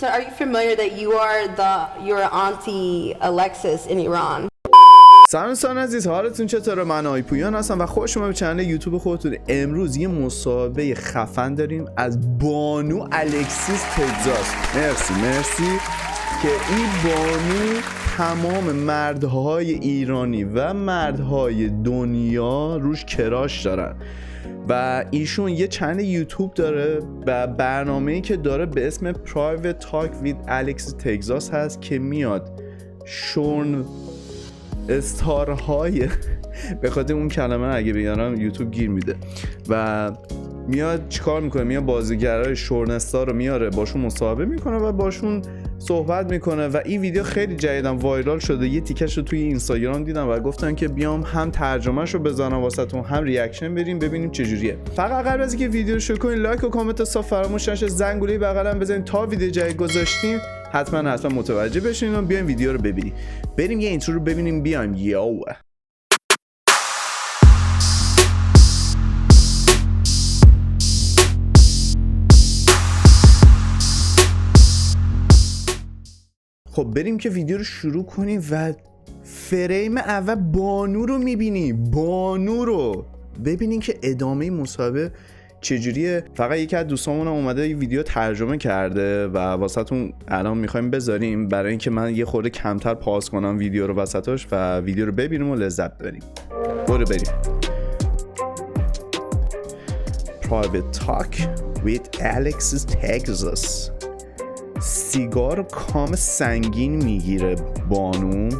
So are you familiar that you are your auntie Alexis in Iran? سلام دوستان عزیز، حالتون چطوره؟ من پویان هستم و خوش اومدید به کانال یوتیوب خودتون. امروز یه مصاحبه خفن داریم از بانو الکسیس تگزاس. مرسی که این بانو تمام مردهای ایرانی و مردهای دنیا روش کراش دارن و ایشون یه چنل یوتیوب داره و برنامه‌ای که داره به اسم Private Talk with Alexis تگزاس هست که میاد شورن استارهای به خاطر اون کلمه رو اگه بیارم یوتیوب گیر میده و میاد چیکار میکنه، میاد بازیگرای شورن استار رو میاره باشون مصاحبه میکنه و باشون صحبت میکنه و این ویدیو خیلی جدیدن وایرال شده. یه تیکش رو توی اینستاگرام دیدم و گفتن که بیام هم ترجمهش رو بزنم واسهتون هم ریاکشن بریم ببینیم چجوریه. فقط قبل از اینکه ویدیو رو شروع کنین لایک و کامنت صاف فراموش نشه، زنگوله بغلم بزنین تا ویدیو جدید گذاشتیم حتما متوجه بشین و بیاین ویدیو رو ببینیم. بریم یه اینترو رو ببینیم بیایم. یاو خب بریم که ویدیو رو شروع کنیم و فریم اول بانو رو میبینیم. بانو رو ببینیم که ادامه مصاحبه چجوریه. فقط یکی از دوستامون اومده یه ویدیو ترجمه کرده و واسهتون الان میخوایم بذاریم برای اینکه من یه خورده کمتر پاس کنم ویدیو رو وسطش و ویدیو رو ببینیم و لذت ببریم. برو بریم. Private Talk with Alexis Texas. سیگار کام سنگین میگیره بانو.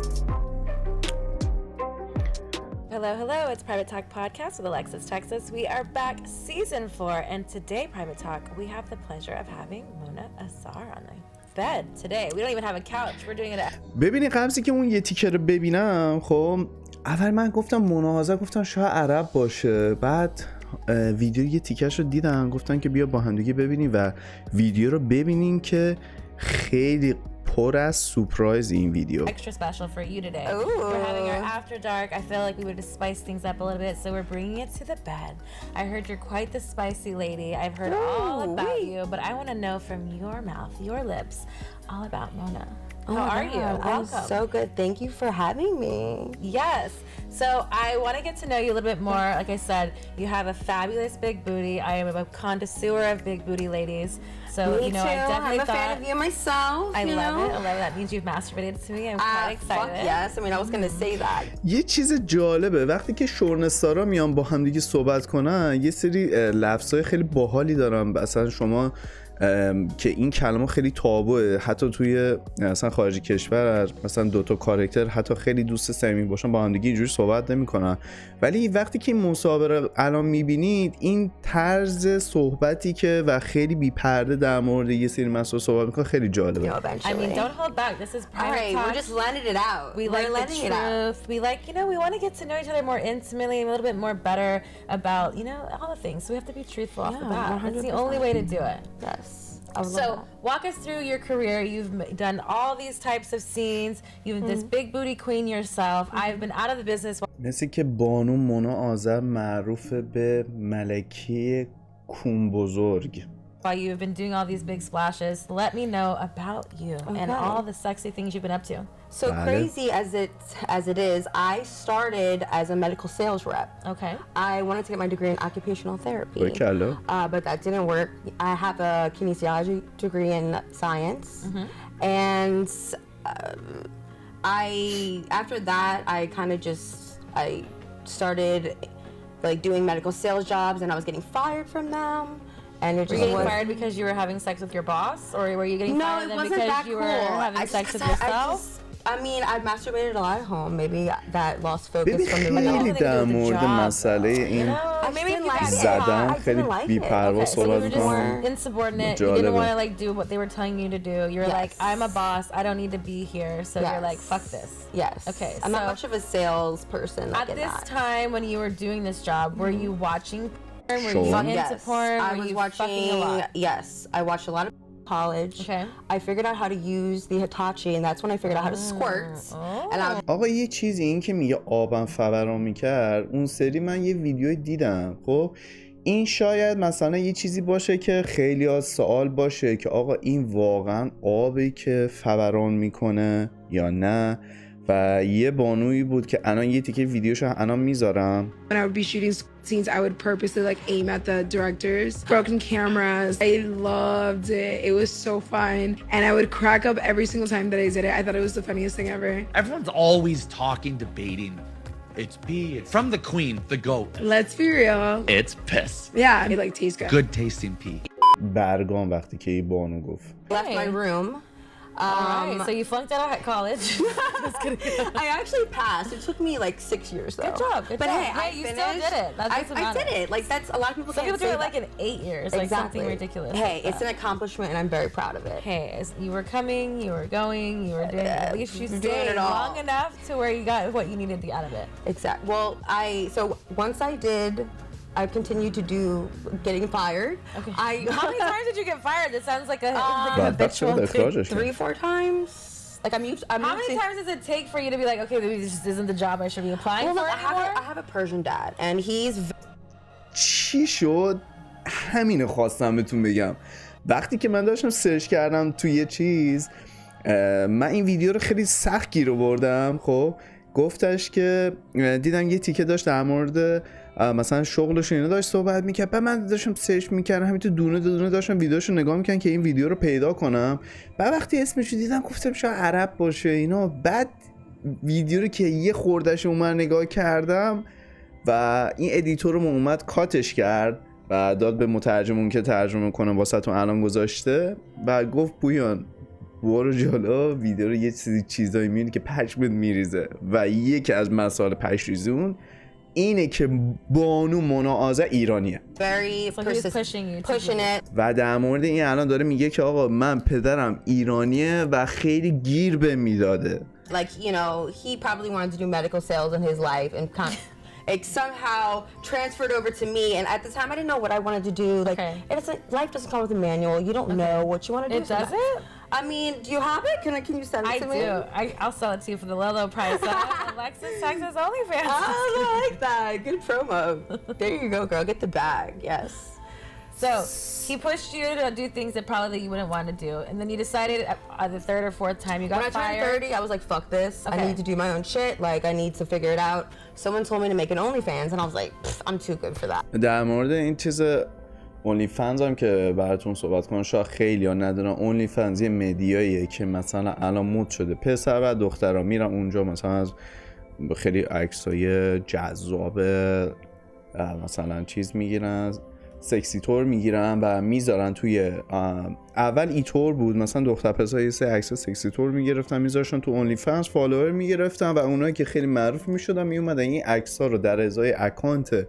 Hello, it's Private Talk Podcast with Alexis, Texas. We are back, season 4, and today, Private Talk, we have the pleasure of having Moona Azar on the bed today. We don't even have a couch, we're doing it at... ببینی قبلی که اون یه تیکر رو ببینم، خب اول من گفتم مونا آزار، گفتم شاید عرب باشه. بعد ویدیو یه تیکش رو دیدم گفتن که بیا با هم دیگه ببینیم و ویدیو رو ببینیم که خیلی پر از سورپرایز این ویدیو. Extra special for you today. Ooh. We're having our after dark. I feel like we would just spice things up a little bit, so we're bringing it to the bed. I heard you're quite the spicy lady. I've heard all about you, but I want to know from your mouth, your lips, all about Moona. How are you? Welcome. I'm so good. Thank you for having me. Yes. So I want to get to know you a little bit more. Like I said, you have a fabulous big booty. I am a connoisseur of big booty ladies. So, me you know, too. I definitely I'm a fan of you myself. I love it. I love it. That means you've masturbated to me. I'm quite excited. Fuck yes. I mean, I was going to say that. یه چیز جالبه وقتی که شورن استارا میان با هم دیگه صحبت کنن یه سری لفظای خیلی باحالی دارن. مثلا شما که این کلمه خیلی تابوه حتی توی مثلا خارج کشور، مثلا دوتا کاراکتر حتی خیلی دوست صمیمی باشن با هم دیگه اینجوری صحبت نمیکنن، ولی وقتی که این مصاحبه الان میبینید این طرز صحبتی که و خیلی بی پرده در مورد یه سری مسائل صحبت میکنه خیلی جالبه. I mean, don't hold back. This is private talk. We're just letting it out. We like the truth. We like, you know, we want to get to know each other more intimately, a little bit more better about, you know, all the things. So we have to be truthful off the bat. That's the only way to do it. Yes. So walk us through your career. You've done all these types of scenes. You've been this big booty queen yourself. I've been out of the business. مثل که بانو مونا آذر معروف به ملکه کون بزرگ. While you've been doing all these big splashes, let me know about you and all the sexy things you've been up to. So crazy as it is, I started as a medical sales rep. Okay. I wanted to get my degree in occupational therapy. But that didn't work. I have a kinesiology degree in science. And after that, I started like doing medical sales jobs and I was getting fired from them. And were you getting fired because you were having sex with your boss, or were you getting fired because you were having sex with yourself? I mean, I masturbated a lot at home. Maybe that lost focus from the خیلی در مورد مسئله این زدن خیلی بی‌پروا صحبت می‌کنم. Insubordinate. You didn't want to like do what they were telling you to do. You were like, I'm a boss. I don't need to be here. So you're like, fuck this. Yes. Okay. I'm not much of a sales person. At this time when you were doing this job, were you watching? Were you into porn? I was watching a lot. Yes, I watched a lot of college. Okay. I figured out how to use the Hitachi and that's when I figured out how to squirt. And I was... آقا یه چیزی این که میگه آبم فوران میکرد، اون سری من یه ویدیو دیدم. خب این شاید مثلا یه چیزی باشه که خیلی از سوال باشه که آقا این واقعا آبی که فوران میکنه یا نه. و یه بانویی بود که الان یه تیکه ویدیوشو الان میذارم. When I would be shooting scenes, I would purposely like aim at the directors. Broken cameras. I loved it. It was so fun. And I would crack up every single time that I did it. I thought it was the funniest thing ever. Everyone's always talking, debating. It's pee. It's from the queen, the goat. Let's be real. It's piss. Yeah, it like tastes good. Good tasting pee. برگام وقتی که این بانو گفت. Left my room. Alright, so you flunked out of college. Just kidding. I actually passed. It took me like 6 years though. Good job. Good but job. hey, I you finished. still did it. That's what's I about did it. Like that's a lot of people Some can't people do say it like that. in 8 years, like something ridiculous. Hey, like it's an accomplishment, and I'm very proud of it. Hey, you were coming, you were going, you were doing. At least you stayed long enough to where you got what you needed to get out of it. Exactly. Well, so once I did. I continued to do getting fired. Okay. How many times did you get fired? That sounds like a habitual thing. 3-4 times. Like I'm used. How many times does it take for you to be like, okay, maybe this just isn't the job I should be applying for anymore? I have a Persian dad, and he's. چی شد؟ همینو خواستم بهتون بگم. وقتی که من داشتم سرچ کردم توی یه چیز، من این ویدیو رو خیلی سخت گیر آوردم. خب گفتش که دیدم یه تیکه داشت در مورد مثلا شغلش اینا داشت صحبت میکرد. بعد من داشتم سرچ میکردم، همینطور دونه دونه داشتم ویدیوشو نگاه میکردم که این ویدیو رو پیدا کنم. بعد وقتی اسمش رو دیدم گفتم شاید عرب باشه اینا. بعد ویدیو رو که یه خوردش اومد نگاه کردم و این ادیتور رو اومد کاتش کرد و داد به مترجمون که ترجمه کنه واسهتون الان گذاشته و گفت پویان برو جلو، ویدیو رو یه چیزایی میبینی که پشمت میریزه. و یکی از مسائل پشریزون اینه که بانو مونا آذر ایرانیه. و در مورد این الان داره میگه که آقا من پدرم ایرانیه و خیلی گیر به میداده. Like, you know, he probably wanted to do medical sales in his life and it somehow transferred over to me, and at the time I didn't know what I wanted to do. Like, life doesn't come with a manual. You don't know what you want to do. It doesn't? I mean, do you have it? Can you send it to me? I do. I'll sell it to you for the low price. Alexis, Texas OnlyFans. I like that. Good promo. There you go, girl. Get the bag. Yes. So he pushed you to do things that probably you wouldn't want to do, and then you decided at the third or fourth time you got fired. When I turned 30, I was like, "Fuck this! I need to do my own shit. Like, I need to figure it out." Someone told me to make an OnlyFans, and I was like, "I'm too good for that." در مورد این چیز OnlyFans هم که براتون صحبت کنم، شاید خیلی‌ها ندونن OnlyFans یه مدیاییه که مثلا الان مد شده، پسر و دخترها میرن اونجا مثلا از خیلی عکسای جذاب مثلا چیز میگیرن، سکسی تور میگیرن و میذارن توی اول ایتور بود، مثلا دختر پسر یه سه عکس سکسی تور میگرفتن میذاشتن تو اونلی فنس، فالوور میگرفتن و اونایی که خیلی معروف میشدن میومدن این عکس‌ها رو در ازای اکانت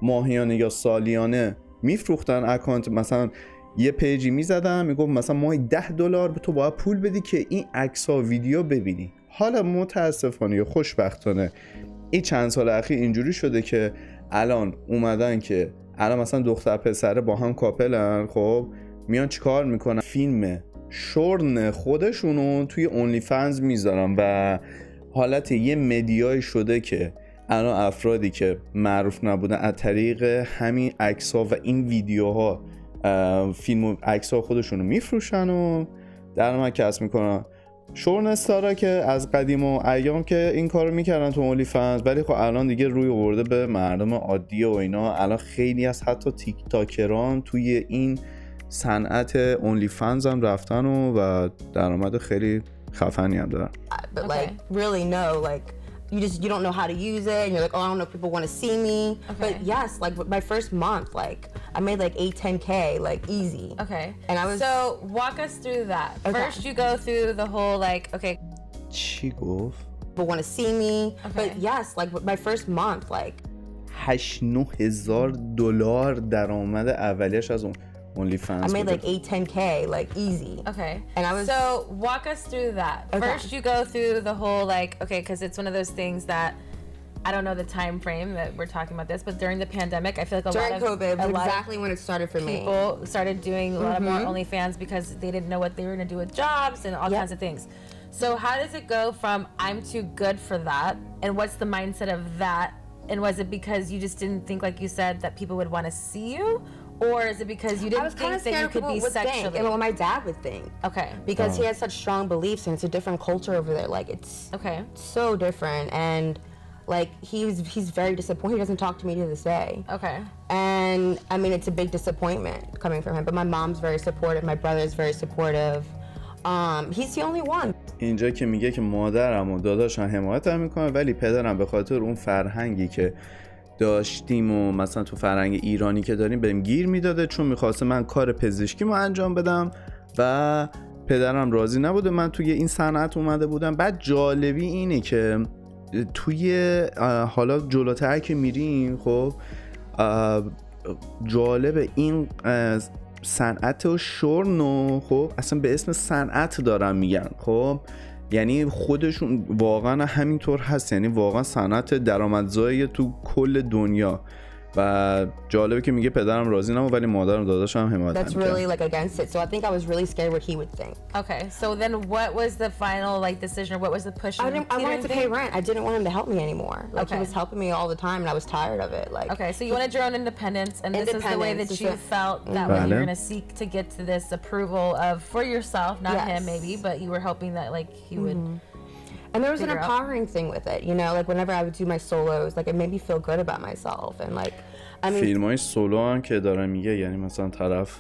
ماهیانه یا سالیانه میفروختن. اکانت مثلا یه پیجی میزدن میگفت مثلا ماهی $10 تو باید پول بدی که این عکس‌ها ویدیو ببینی. حالا متاسفانه یا خوشبختانه این چند سال اخیر اینجوری شده که الان اومدن که الان مثلا دختر پسره با هم کاپلن، خب میان چیکار میکنن؟ فیلم شورن خودشونو توی اونلی فنز میذارن و حالت یه مدیای شده که الان افرادی که معروف نبودن از طریق همین عکس‌ها و این ویدیوها فیلم و عکس‌ها خودشونو میفروشن و درآمد کسب میکنن. شورن استارا که از قدیم و ایام که این کارو میکردن تو اونلی فنز، ولی خب الان دیگه روی آورده به مردم عادی و اینا. الان خیلی از حتی تیک تاکران توی این صنعت اونلی فنز هم رفتن و درآمد خیلی خفنی هم دارن. But like really no, like you don't know how to use it and you're like, oh, I don't know if people want to see me. But yes, like my first month, like I made like 8-10K, like easy. Okay. And I was So walk us through that. First you go through the whole like, okay. چی گفت؟ People want to see me. But yes, like my first month, like $8,000 درآمد اولیش از اون اونلی فنز. I made like 8-10K, like easy. Okay. And I was So walk us through that. First you go through the whole like, okay, because it's one of those things that I don't know the time frame that we're talking about this, but during the pandemic, I feel like during COVID, exactly when it started for me. People started doing a lot of more OnlyFans because they didn't know what they were going to do with jobs and all kinds of things. So how does it go from I'm too good for that, and what's the mindset of that And was it because you just didn't think, like you said, that people would want to see you? Or is it because you didn't think that you could be sexually? And what my dad would think. Okay. Because he has such strong beliefs, and it's a different culture over there. Like, it's so different. And, like, he's very disappointed. He doesn't talk to me to this day. Okay. And, I mean, it's a big disappointment coming from him. But my mom's very supportive. My brother's very supportive. He's the only one. اینجا که میگه که مادرم و داداشم حمایتم میکنه، ولی پدرم به خاطر اون فرهنگی که داشتیم و مثلا تو فرهنگ ایرانی که داریم بهم گیر میداده، چون میخواسته من کار پزشکیمو انجام بدم و پدرم راضی نبوده من توی این صنعت اومده بودم. بعد جالبی اینه که توی حالا جلوتر که میریم، خب جالب این صنعت و شورن، خب اصلا به اسم صنعت دارن میگن، خب یعنی خودشون واقعا همینطور هست، یعنی واقعا صنعت درآمدزایی تو کل دنیا. و جالبه که میگه پدرم راضی نبود ولی مادرم داداشم حمایت That's really like against it. So I think I was really scared what he would think. Okay. So then what was the final like decision, or what was the push? I wanted to pay rent. I didn't want him to help me anymore. Like he was helping me all the time and I was tired of it. Like okay, so you wanted your own independence, and this is the way that you felt that way you're going to seek to get to this approval of for yourself, not him maybe, but you were hoping that like he would. And there was an empowering thing with it, you know, like whenever I would do my solos, like it made me feel good about myself and like I mean فیلمای سولو هم که داره میگه، یعنی مثلا طرف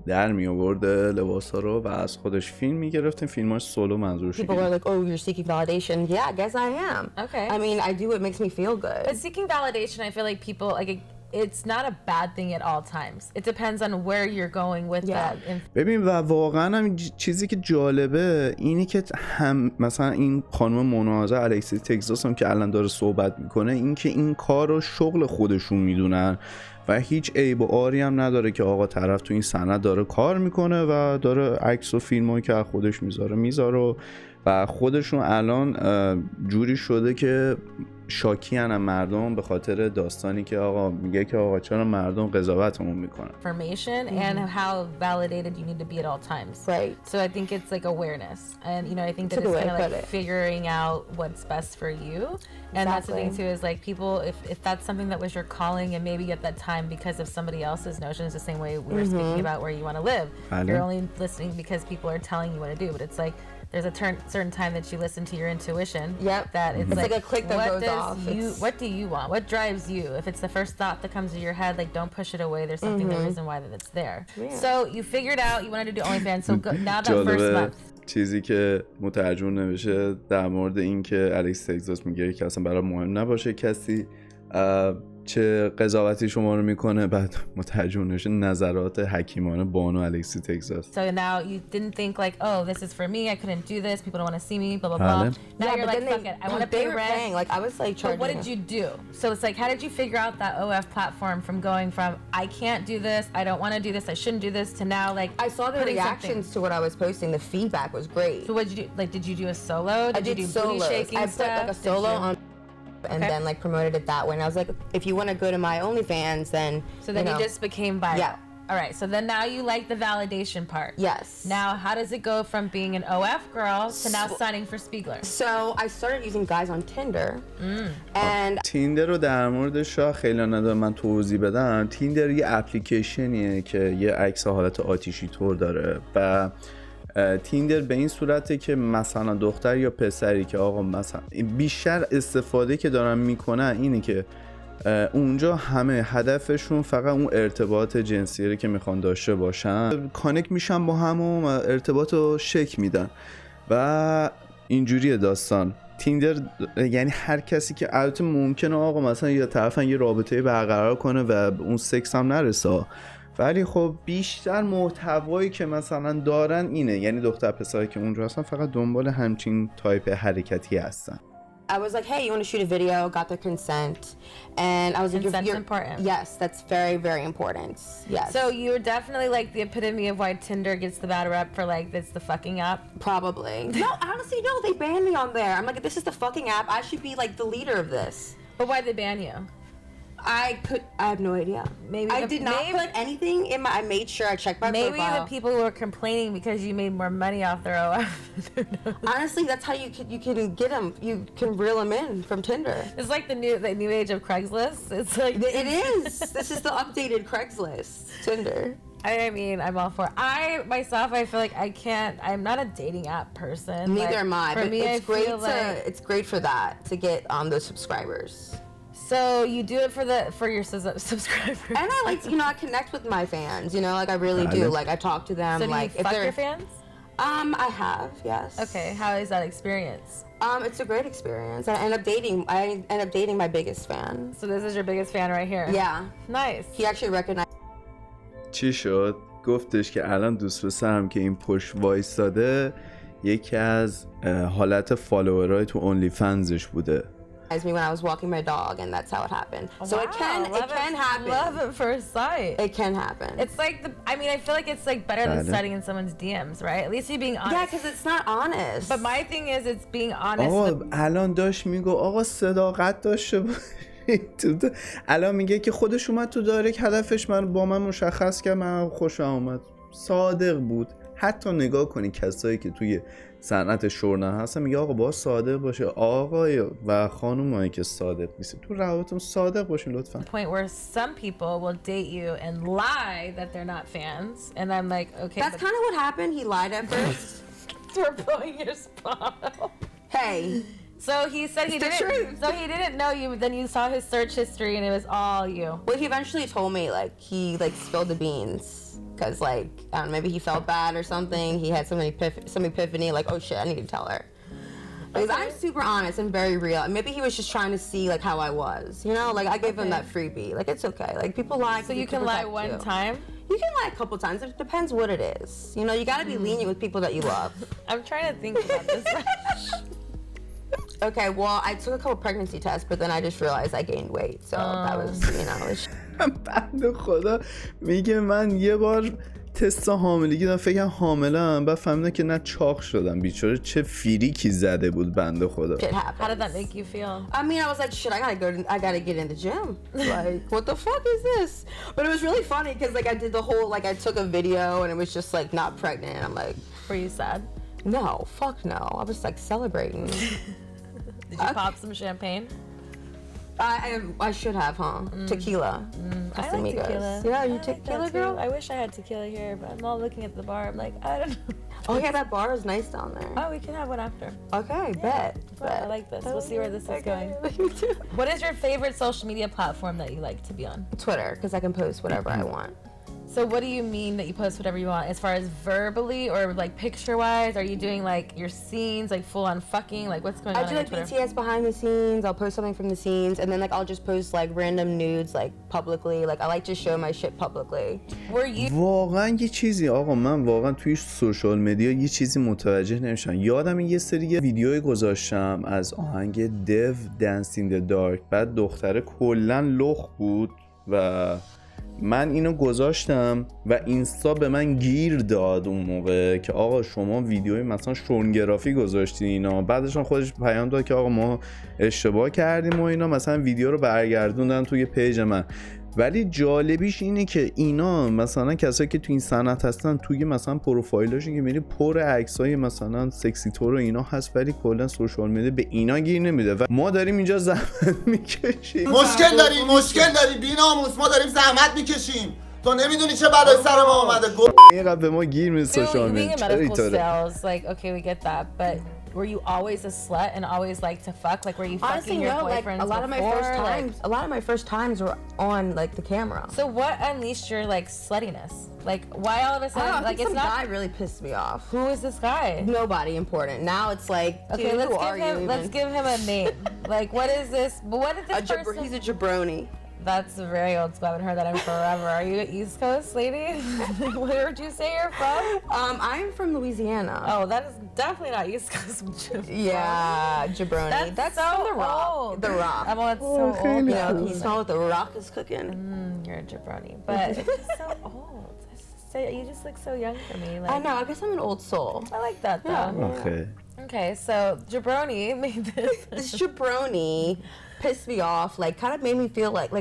در می آورده لباسا رو و از خودش فیلم میگرفته. فیلمای سولو منظورش. People are like, oh, you're seeking validation. Yeah, I guess I am. Okay. I mean, I do what makes me feel good. But seeking validation, I feel like people like it's not a bad thing at all times. It depends on where you're going with that. ببین و واقعا هم چیزی که جالبه اینی که هم مثلا این خانم مونا الکسیس تگزاس هم که الان داره صحبت میکنه، این که این کار رو شغل خودشون میدونن و هیچ عیب و عاری هم نداره که آقا طرف تو این صنعت داره کار میکنه و داره عکس و فیلمایی که خودش میذاره و خودشون الان جوری شده که شاکی هستن مردم به خاطر داستانی که آقا میگه که آقا چرا مردم قضاوتمون میکنن. Information and how validated you need to be at all times. Right. So I think it's like awareness, and you know I think that it's kind of like figuring out what's best for you. And that's the thing too, is like people, if that's something that was your calling, and maybe at that time because of somebody else's notions, the same way we were speaking about where you want to live, you're only listening because people are telling you what to do. But it's like there's a certain time that you listen to your intuition. Yep. That it's like a click that goes off. What do you want? What drives you? If it's the first thought that comes to your head, like don't push it away. There's something, the reason why that it's there. Yeah. So you figured out you wanted to do OnlyFans. So now that first month. چیزی که مترجم نمیشه در مورد این که الکس تگزاس میگه که اصلا برای مهم نباشه کسی چه قضاوتی شما رو میکنه، بعد مترجم نمیشه نظرات حکیمانه بانو الکسی تگزاس. So now you didn't think like, oh, this is for me, I couldn't do this, people don't want to see me, blah blah blah. Now you're like, fuck it, I want to pay rent. Like I was like charging. But what did you do? So it's like, how did you figure out that OF platform from going from I can't do this, I don't want to do this, I shouldn't do this, to now like I saw the reactions to what I was posting. The feedback was great. So what did you do? Like, did you do a solo? Did you do booty shaking I stuff? put like a solo on. And then like promoted it that way, and I was like, if you want to go to my OnlyFans, then so then you just became viral. Yeah. All right, so then now you like the validation part. Yes. Now how does it go from being an OF girl to now signing for Spiegler? So I started using guys on Tinder. And تیندر رو در موردش خیلی ندارم من توضیح بدم. تیندر یه اپلیکیشنیه که یه عکس حالت آتیشی طور داره و تیندر به این صورته که مثلا دختر یا پسری که آقا مثلا بیشتر استفاده که دارن میکنن اینه که اونجا همه هدفشون فقط اون ارتباط جنسیه که میخوان داشته باشن، کانکت میشن با هم و ارتباط رو شکل میدن و اینجوریه داستان. تیندر یعنی هر کسی که البته ممکنه آقا مثلا یه طرفن یه رابطه برقرار کنه و اون سکس هم نرسه، ولی خب بیشتر محتوایی که مثلا دارن اینه، یعنی دختر پسری که اونجا هستن فقط دنبال همچین تایپ حرکتی هستن. I was like, hey, you want to shoot a video? Got their consent, and I was like, consent's important. Yes, that's very, very important. Yes. So you were definitely like the epitome of why Tinder gets the bad rep for like it's the fucking app. Probably. No, honestly, no. They banned me on there. I'm like, if this is the fucking app, I should be like the leader of this. But why'd they ban you? I have no idea. Maybe I did not put anything in my. I made sure I checked my profile. Maybe the people who were complaining because you made more money off their OF. Honestly, that's how you can get them. You can reel them in from Tinder. It's like the new age of Craigslist. It's like it is. This is the updated Craigslist Tinder. I mean, I'm all for it. I feel like I can't. I'm not a dating app person. Neither am I. For but me, it's it's great for that to get those subscribers. So you do it for your subscribers. And I like to, I connect with my fans. Like I really do. Like I talk to them. So do like you fuck your fans? I have, yes. Okay, how is that experience? It's a great experience. I end up dating my biggest fan. So this is your biggest fan right here. Yeah. Nice. He actually recognized. چی شد؟ گفتش که الان دوست پسرم که این پشت وایساده یکی از حالت فالوورای تو اونلی فنزش بوده. Me when I was walking my dog, and that's how it happened. So it can happen. Love at first sight. It can happen. It's like I feel like it's like better than sliding in someone's DMs, right? At least you being honest. Yeah, because it's not honest. But my thing is, it's being honest. آقا الان داشت میگو آقا صداقت داشته الان میگه که خودش اومد تو دایرکت هدفش با من مشخص کرد، من خوشم اومد، صادق بود. حتی نگاه کنی کسایی که توی صنعت شورن هستن میگه آقا با صادق باشه، آقای و خانومایی که صادق نیست تو روابطتون صادق باشین لطفا. Point where some people will date you and lie that they're not fans, and I'm like, okay. That's kind of what happened. He lied at first. We're blowing your spot. Hey. So he said he didn't. So he didn't know you. But then you saw his search history, and it was all you. Well, he eventually told me he spilled the beans. Because, I don't know, maybe he felt bad or something. He had some epiphany, oh shit, I need to tell her. Because I'm super honest and very real. And maybe he was just trying to see, how I was. I gave him that freebie. It's okay. People lie. So you can lie one time? You can lie a couple times. It depends what it is. You got to be lenient with people that you love. I'm trying to think about this. Okay, well, I took a couple pregnancy tests, but then I just realized I gained weight. So that was, بنده خدا میگه من یه بار تست حاملگی دادم، فکرم حامله‌ام، بعد فهمیدم که نه چاق شدم. بیچاره چه فریکی زده بود بنده خدا. How did that make you feel? I mean, I was like, shit, I gotta get in the gym. What the fuck is this? But it was really funny because I did the whole, I took a video and it was just not pregnant. I'm like, were you sad? No, fuck no. I was celebrating. Did you pop some champagne? I should have, huh? Tequila. I like tequila. Yeah, you tequila, girl? I wish I had tequila here, but I'm not looking at the bar. I'm like, I don't know. Oh yeah, that bar is nice down there. Oh, we can have one after. Okay, bet. I like this. We'll see where this is going. Me too. What is your favorite social media platform that you like to be on? Twitter, because I can post whatever I want. So what do you mean that you post whatever you want? As far as verbally or picture-wise? Are you doing your scenes, full-on fucking? What's going on? I do BTS behind the scenes. I'll post something from the scenes, and then I'll just post random nudes publicly. I like to show my shit publicly. Were you? واقعا یه چیزی آقا من واقعا توی سوشال مدیا یه چیزی متوجه نمیشم. یادم یه سری ویدیوی گذاشتم از آهنگ دیو دنس این د دارک، بعد دختره کلا لخ بود و من اینو گذاشتم و اینستا به من گیر داد اون موقع که آقا شما ویدیوی مثلا شورنگرافی گذاشتین اینا. بعدش خودش پیام داد که آقا ما اشتباه کردیم و اینا، مثلا ویدیو رو برگردوندن توی پیج من. ولی جالبیش اینه که اینا مثلا کسایی که تو این صنعت هستن توی مثلا پروفایلاشون که میری پر عکسای مثلا سکسی تور و اینا هست، ولی کلا سوشال مدیا به اینا گیر نمیده و ما داریم اینجا زحمت میکشیم. مشکل داری بی‌ناموس، ما داریم زحمت میکشیم، تو نمیدونی چه بلایی سر ما اومده. اینقدر به ما گیر میده سوشال مدیا. Okay, we get that, but were you always a slut and always like to fuck? Were you fucking your boyfriends a lot of my first times were on the camera. So what unleashed your sluttiness? Why all of a sudden it's not guy really pissed me off. Who is this guy? Nobody important. Now it's okay, let's give him a name. What is this? But what is this person? He's a jabroni. That's very old school. I haven't heard that in forever. Are you an East Coast lady? Where would you say you're from? I'm from Louisiana. Oh, that is definitely not East Coast. Yeah, jabroni. That's so from The Rock. old. The Rock. Oh, it's so old. Yeah, can you smell what The Rock is cooking? You're a jabroni, but it's just so old. You just look so young for me. I know. I guess I'm an old soul. I like that though. Okay. Okay, so jabroni made this. This jabroni pissed me off. Like, kind of made me feel like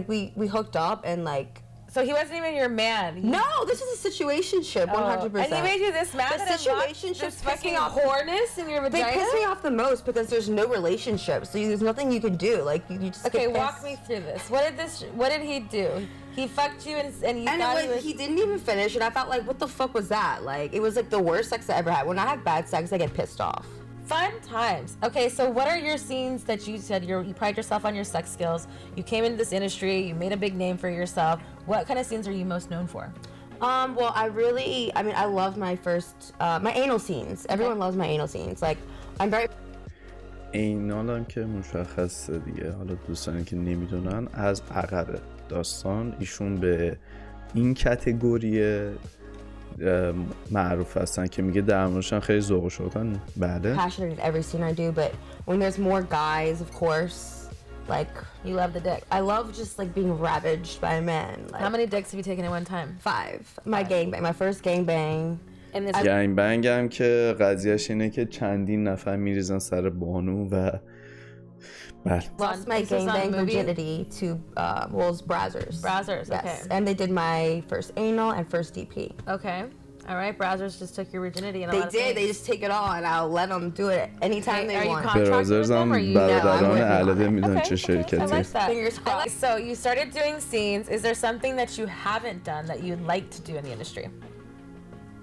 we hooked up and like. So he wasn't even your man. No, this is a situationship, 100%. And he made you this mad. The situationship fucking whoreness in your vagina. They piss me off the most because there's no relationship, so there's nothing you can do. Like you just. Okay, walk me through this. What did he do? He fucked you and you thought he didn't even finish, and I felt like, what the fuck was that? Like, it was like the worst sex I ever had. When I have bad sex, I get pissed off. Fun times. Okay, so what are your scenes that you said you pride yourself on your sex skills? You came into this industry, you made a big name for yourself. What kind of scenes are you most known for? Well, I love my anal scenes. Everyone loves my anal scenes. Like, I'm very. اینال هم که مشخصه دیگه. حالا دوستانی که نمیدونن از عقب داستان ایشون به این کتگوری معروف هستن که میگه در موردشان خیلی ذوق و شوقن. بله. Passionate in every scene I do, but when there's more guys, of course, like you love the dick. I love just like being ravaged by men. Like, how many dicks have you taken at one time? 5. My gangbang, my first gangbang. گنگبنگ هم که قضیهش اینه که چندین نفر میریزن سر بانو و بله. Lost my gangbang virginity to Brazzers. Brazzers, yes. Okay. And they did my first anal and first DP. Okay. All right, Brazzers just took your virginity. And they did. They just take it all, and I'll let them do it anytime they want. Are you contracted with them, or you? برادران علاوه میدونن چه شرکتی. I like that. Fingers crossed. So you started doing scenes. Is there something that you haven't done that you'd like to do in the industry?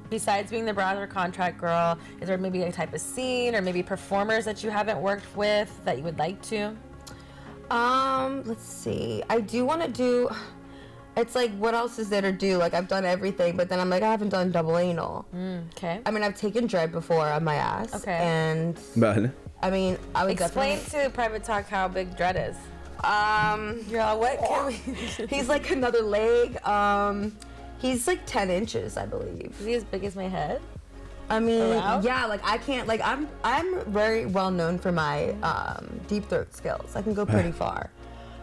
Besides being the browser contract girl, is there maybe a type of scene or maybe performers that you haven't worked with that you would like to? Let's see. I do want to do. It's like, what else is there to do? Like, I've done everything, but then I'm like, I haven't done double anal. Okay. I mean, I've taken dread before on my ass. Okay. And. بله. I mean, I would explain to Private Talk how big dread is. You're all, what can we? He's like another leg. He's like 10 inches, I believe. Is he as big as my head? I mean, Around? yeah, like I can't, like I'm very well known for my deep throat skills. I can go pretty far.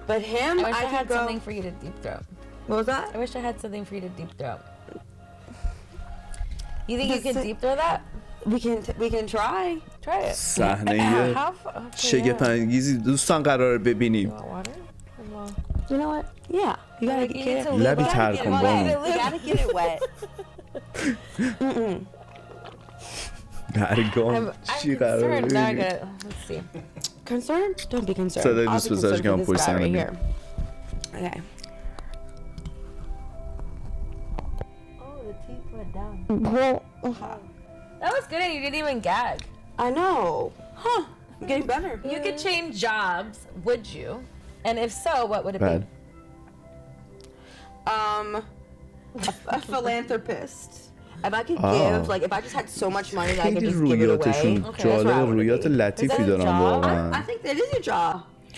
But him, I wish I had go, something for you to deep throat. What was that? I wish I had something for you to deep throat. You think you can deep throat that? We can try. Try it. صحنه شگفت‌انگیزی دوستان قراره ببینیم. You know what? Yeah. You gotta get it. لبی تر کن بانو. You gotta get it wet. برگام چی قراره ببینیم. Let's see. Concerned? Don't be concerned. صدای دوست بزرگ که هم پشت سر here. Okay. Oh, the teeth went down. Well, That was good and you didn't even gag. I know. Huh. I'm getting better. You could change jobs, would you? And if so, what would it be? A philanthropist. If I could give, like, if I just had so much money that I could just give it away. جالب رویات لطیفی دارن واقعا. I think that is your job.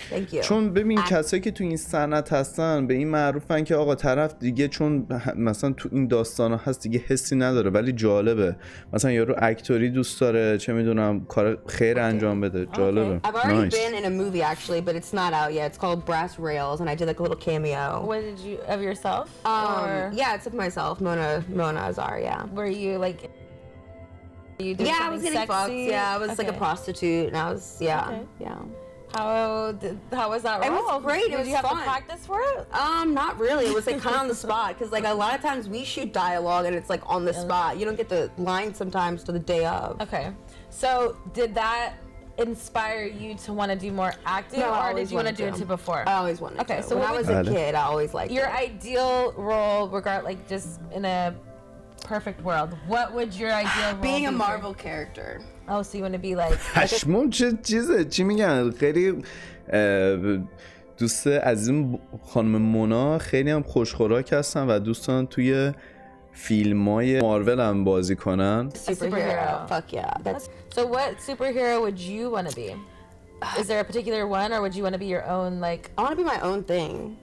Thank you. چون ببین کسایی که تو این صنعت هستن به این معروفن که آقا طرف دیگه چون مثلا تو این داستانا هست دیگه حسی نداره ولی جالبه مثلا یارو اکتوری دوست داره چه میدونم کار خیر انجام بده جالبه. I've already been in a movie actually but it's not out yet. It's called Brass Rails and I did like a little cameo. What did you of yourself? Yeah, it's of myself, Mona Azar, yeah. Were you like you did I was getting fucked. Yeah, I was like a prostitute and I was yeah. How was that role? It was great. It was Did you have fun. to practice for it? Not really. It was like kind of on the spot because like a lot of times we shoot dialogue and it's like on the spot. You don't get the line sometimes to the day of. Okay. So did that inspire you to want to do more acting, or did you want to do it before? I always wanted to. Okay, so when I was a kid, I always liked your ideal role, like just in a perfect world. What would your ideal role being be? A Marvel character. Oh, so you want to be like پشمون چی میگن خیلی دوست عزیزم خانم مونا خیلی هم خوشخوراک هستن و دوستان توی فیلم‌های مارول هم بازی کنن. Superhero. Fuck yeah. So what superhero would you want to be? Is there a particular one or would you want to be your own like I want to be my own thing.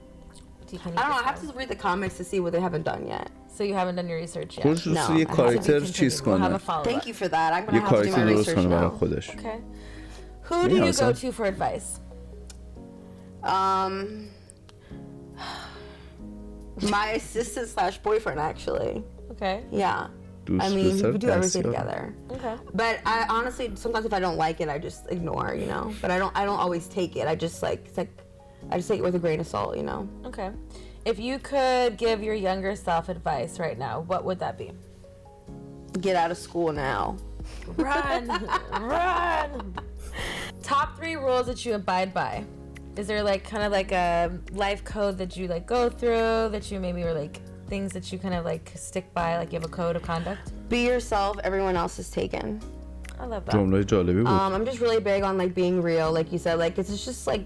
I don't know, I have to read the comics to see what they haven't done yet. So you haven't done your research yet? خودش رو یه کاراکتر چیز کنه. Thank you for that. I'm going to have to do my research now. خودش. Okay. Who do you go to for advice? My assistant / boyfriend actually. Okay. Yeah. I mean, we do everything together. Okay. But I honestly, sometimes if I don't like it, I just ignore, you know. But I don't always take it. I just like, it's like, I just take it with a grain of salt, you know. Okay. If you could give your younger self advice right now, what would that be? Get out of school now. Run, run. Top 3 rules that you abide by. Is there like kind of like a life code that you like go through that you maybe were like things that you kind of like stick by, like you have a code of conduct? Be yourself. Everyone else is taken. I love that. جمله جالبی بود. I'm just really big on like being real, like you said. Like it's just like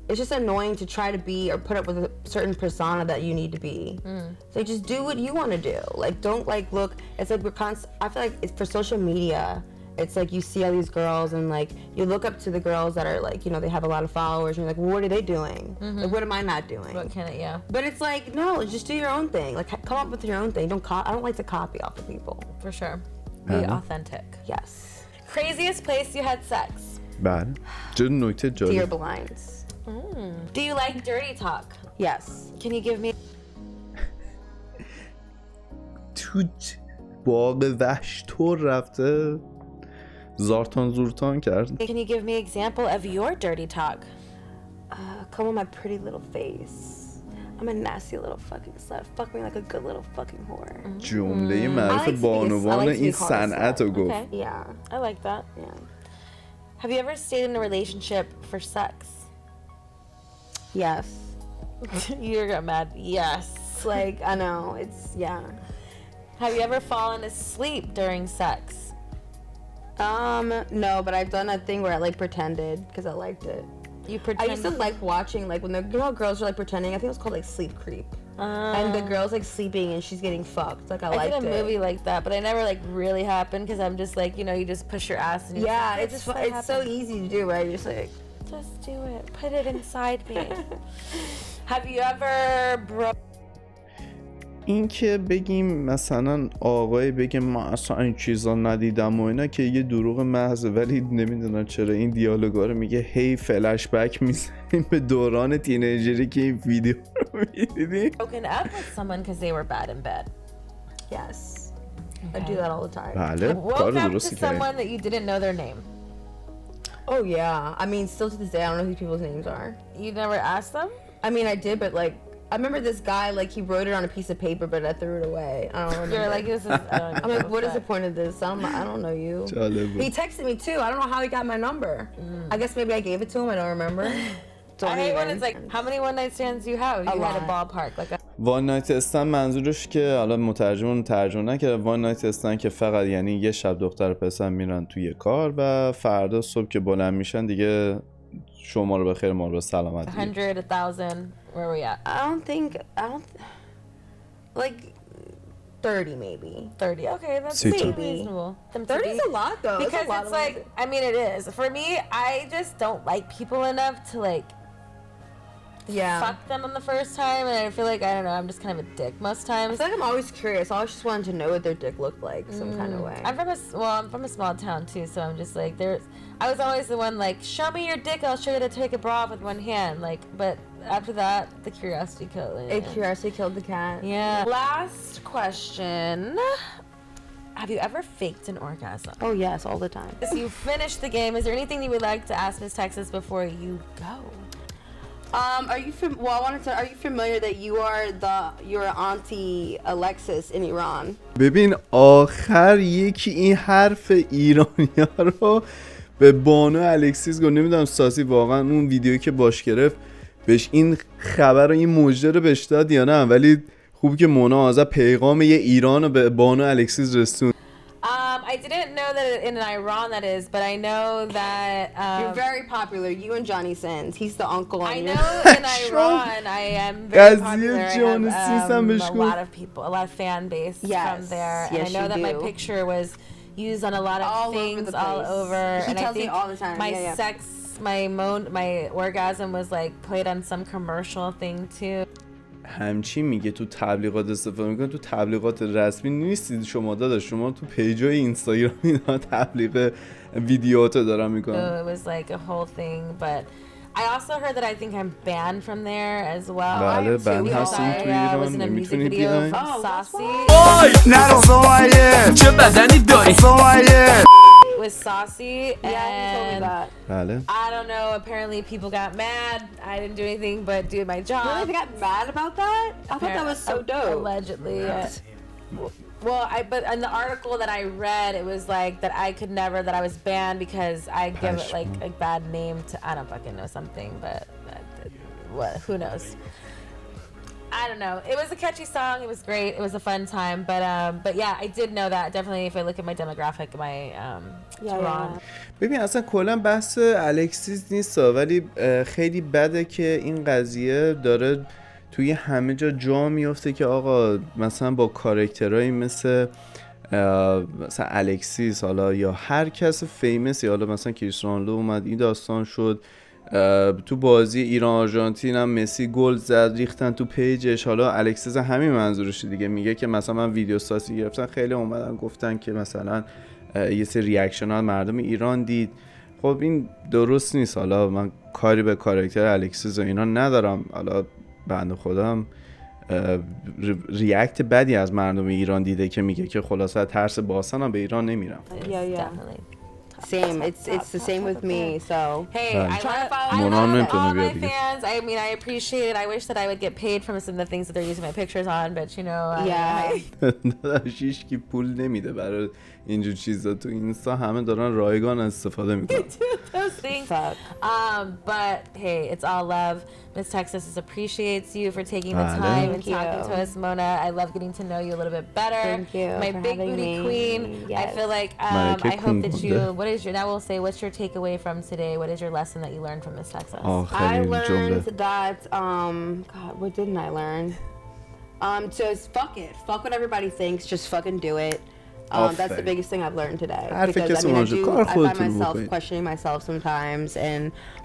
it's just annoying to try to be or put up with a certain persona that you need to be. So just do what you want to do. Like don't like look. It's like I feel like it's for social media. It's like you see all these girls and like you look up to the girls that are like, you know, they have a lot of followers and you're like, well, what are they doing? Like what am I not doing? What can it, yeah. But it's like, no, just do your own thing. Like come up with your own thing. I don't like to copy off of people. For sure. Be authentic. Yes. Craziest place you had sex? بله. چه نکته Dear جالب. blinds. Do you like dirty talk? Yes. Can you give me تو باغ وحش طور رفته زارتان زورتان کرد. Can you give me example of your dirty talk? Come on my pretty little face. I'm a nasty little fucking slut. Fuck me like a good little fucking whore. جمله I معروف like to be- بانوان I like to be این called a صنعت رو گفت. Okay. Yeah. I like that. Yeah. Have you ever stayed in a relationship for sex? Yes. You got mad. Yes. Like I know. It's yeah. Have you ever fallen asleep during sex? No, but I've done a thing where I like pretended because I liked it. You I pretend. used to like watching like when you know how girls are like pretending. I think it was called like sleep creep. And the girl's like sleeping and she's getting fucked. Like I liked did a it. movie like that, but I never like really happened because I'm just like, you know, you just push your ass and you Yeah, just, it's so easy to do, right? You're just like Just do it. Put it inside me. Have you ever broke? این که بگیم مثلا آقای بگه من اصلا این چیزا ندیدم و اینا که یه دروغ محضه، ولی نمیدونم چرا این دیالوگا رو میگه هی فلش بک میزنیم به دوران تینیجری که این ویدیو رو میدیدیم. Broken up with someone because they were bad in bed. yes. I do that all the time. بله کار Woke up to درستی کردیم. someone that you didn't know their name. Oh yeah. I mean, still to this day, I don't know who people's names are. You never asked them? I mean, I did, but like, I remember this guy, like, he wrote it on a piece of paper, but I threw it away. I don't remember. You're like, this is. I'm like, what is the point of this? I don't know you. جالبه. He texted me too. I don't know how he got my number. I guess maybe I gave it to him. I don't remember. I hate when it's like, how many one night stands do you have? You had a ballpark. Like, وان نایت استن منظورش که حالا مترجمون ترجمه نکرده، وان نایت استن که فقط یعنی یه شب دختر و پسر میرن توی کار و فردا صبح که بلند میشن دیگه شما رو بخیر ما رو سلامت. 100, 1,000. Where are we at? Like 30 maybe. 30. Okay, that's Sweet. reasonable. 30 is a lot though. Because a lot it's of like, I mean, it is. For me, I just don't like people enough to like yeah. fuck them on the first time, and I feel like, I don't know, I'm just kind of a dick most I times. feel like I'm always curious. I always just wanted to know what their dick looked like some kind of way. I'm from a small town too, so I'm just like, I was always the one like, show me your dick, I'll show you how to take a bra off with one hand. Like, but after that, the curiosity killed it. Curiosity killed the cat. Yeah. Last question. Have you ever faked an orgasm? Oh yes, all the time. As you finish the game, is there anything you would like to ask Miss Texas before you go? Are you familiar that you're auntie Alexis in Iran? ببین آخر یکی این حرف ایرانیا رو به بانو الکسیس گفت، نمیدونم ساسی واقعا اون ویدیویی که باش گرفت بهش این خبر و این مژده رو بهش داد یا نه، ولی خوب که مونا آزا پیغام یه ایران رو به بانو الکسیس رسون. I didn't know that in Iran that is, but I know that You're very popular. You and Johnny Sins. He's the uncle. I know in Iran I am very popular. I have a lot of people, a lot of fan base from there, and I know that my picture was used on a lot of things all over. He and tells I think me all the time. my sex, my orgasm was like played on some commercial thing too. همچین میگه تو تبلیغات استفاده میکنه، تو تبلیغات رسمی نیستید شما داداش، شما تو پیجای اینستاگرام اینا تبلیغ ویدیوهاتو دارن میکنن. So it was like a whole thing, but I also heard that I think I'm banned from there as well. بله بند هستیم تو ایران، نمیتونید بیاین. Saucy. نرو سوایه چه بدنی داری سوایه was saucy. Yeah, he told me and that. بله. I don't know. Apparently, people got mad. I didn't do anything but do my job. Really, they got mad about that? I thought that was so dope. Allegedly. Well, but in the article that I read, it was like that I could never, that I was banned because I give it like a bad name to, I don't fucking know something, but what? Who knows? I don't know. It was a catchy song. It was great. It was a fun time. But yeah, I did know that. Definitely, if I look at my demographic, my Yeah. ببین اصلا کلا بحث الکسیس نیست ولی خیلی بده که این قضیه داره توی همه جا میفته که آقا مثلا با کاراکترهایی مثل الکسیس حالا یا هر کس فیمسی، حالا مثلا کریستیانو اومد این داستان شد، تو بازی ایران آرژانتین هم مسی گل زد ریختن تو پیجش. حالا الکسیس همین منظورش دیگه، میگه که مثلا من ویدیو سازی گرفتن، خیلی اومدن گفتن که مثلا یه سری ریاکشن ها مردم ایران دید. خب این درست نیست. حالا من کاری به کاراکتر الکسیس و اینا ندارم، حالا بنده خودم ریاکت بدی از مردم ایران دیده که میگه که خلاصه ترس باستان هم به ایران نمیرم. definitely. Same. It's the same with me. So Hey, I love مونا all نمیتونه my بیاد دیگه. fans. I mean, I appreciate it. I wish that I would get paid from some of the things that they're using my pictures on, but you know, yeah. هیچ کی پول نمیده برای اینجور چیزا. تو اینستا همه دارن رایگان استفاده میکنن. those things. But hey, it's all love. Miss Texas appreciates you for taking the Vale. time and Thank talking you. to us, Mona. I love getting to know you a little bit better. Thank you My for big having booty me. queen. I Yes. feel like Malike I hope that queen you. بوده. What is your? Now we'll say, what's your takeaway from today? What is your lesson that you learned from Miss Texas? آه I خیلی جمله. learned that God, what didn't I learn? Just fuck it. Fuck what everybody thinks. Just fucking do it. That's the biggest thing I've learned today. Because I mean, I find myself questioning myself sometimes, and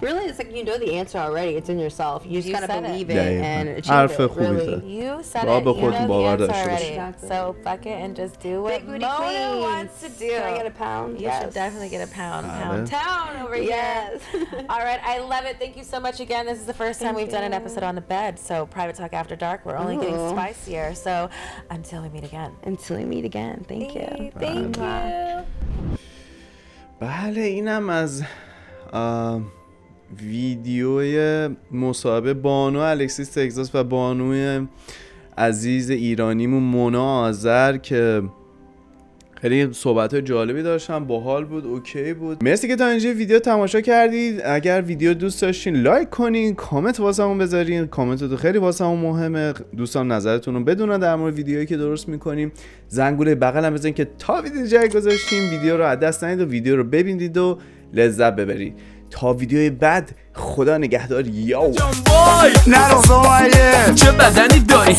really, it's like you know the answer already. It's in yourself. You just gotta believe it and achieve it. Really, you said Well, it. You بخودتون know the باور answer داشته already. Exactly. So fuck it and just do what Big booty Mona queen wants to do. Can I get a pound? You should definitely get a pound town over Yes. here. All right, I love it. Thank you so much again. This is the first time we've done an episode on the bed. So Private Talk After Dark, we're only getting spicier. So until we meet again. Until we meet again. Thank you. Thank you. بله اینم از ویدیوی مصاحبه بانو الکسیس تگزاس و بانوی عزیز ایرانیمون مونا آذر که خیلی صحبت‌های جالبی داشتم، باحال بود، اوکی بود. مرسی که تا اینجا ویدیو تماشا کردید. اگر ویدیو دوست داشتین لایک کنین، کامنت واسمون بذارین. کامنتتون خیلی واسمون مهمه. دوستان نظرتون رو بدونن در مورد ویدیویی که درست می‌کنیم. زنگوله بغل هم بزنین که تا ویدیو جدید گذاشتیم ویدیو رو از دست ندید و ویدیو رو ببینید و لذت ببرید. تا ویدیوی بعد خدا نگهدار. یاو نرو چه بدنی داری